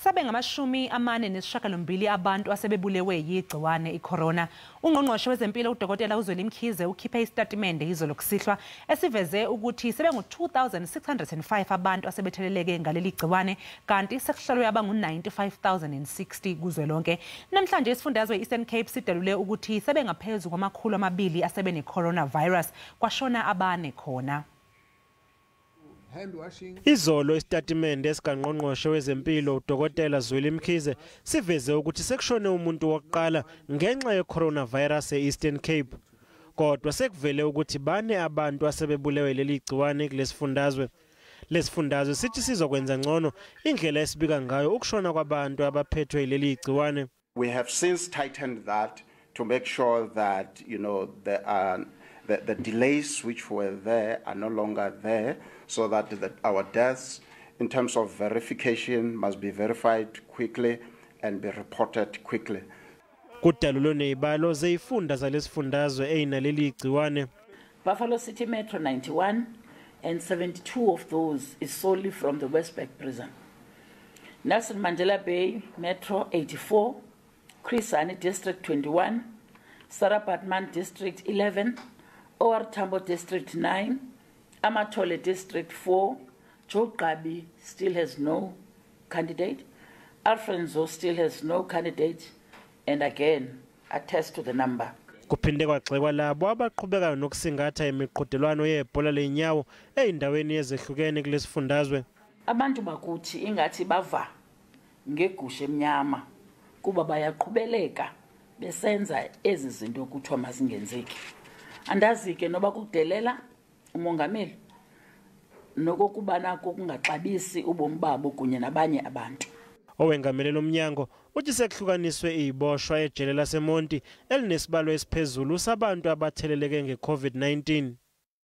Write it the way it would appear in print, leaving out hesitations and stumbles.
Sebengamashumi amane nesishiyagalombili abantu asebebulewe yigciwane iCorona. UNgqongqoshe wezempilo uDokotela Zweli Mkhize ukhiphe isitatimende izolo kusihlwa esiveze ukuthi sebengu 2605 abantu asebetheleleke ngaleligciwane kanti sekuhlolwe abangu 95060 kuzwelonke. Namhlanje isifundazwe iEastern Cape sidalule ukuthi sebengaphezu kwama200 asebene coronavirus kwashona abane khona. Izolo isitatimende esingqongqoshe wezempilo uDokotela Zweli Mkhize siveze ukuthi sekushone umuntu wokuqala ngenxa yecoronavirus eEastern Cape. Kodwa sekuvele ukuthi bane abantu asebebulewe leligciwane kulesifundazwe. Lesifundazwe sithi sizokwenza ngcono indlela esibika ngayo ukushona kwabantu abaphethwe leligciwane. We have since tightened that to make sure that the delays which were there are no longer there, so that our deaths in terms of verification must be verified quickly and be reported quickly. Kudalulwe nezibalo zezifunda zalesifundazwe eyinaleli igciwane. Buffalo City Metro 91 and 72 of those is solely from the Westback prison. Nelson Mandela Bay Metro 84, Chris Hani District 21, Sarabatman District 11, OR Tambo District 9, Amatole District 4, Joe Gabi still has no candidate, Alfonso still has no candidate, and again, attest to the number. Kuphinde kwagxekwa labo abaqhubekayo nokusingatha imiqhudelwano yebhola lenyawo eyindaweni ezehlukene kulesifundazwe. Abantu bakuthi ingathi bava ngegusha emnyama kuba bayaqhubeleka besenza ezi zinto kuthiwa mazingenzeki. Andazi ke noba kudelela umongameli nokokubana kokungaxabisi ubomi babo kunye nabanye abantu. Owengamele lomnyango uthi sekuhlukaniswe iziboshwa ejele laseMonti elinesibalo esiphezulu sabantu abatheleleke ngeCovid-19.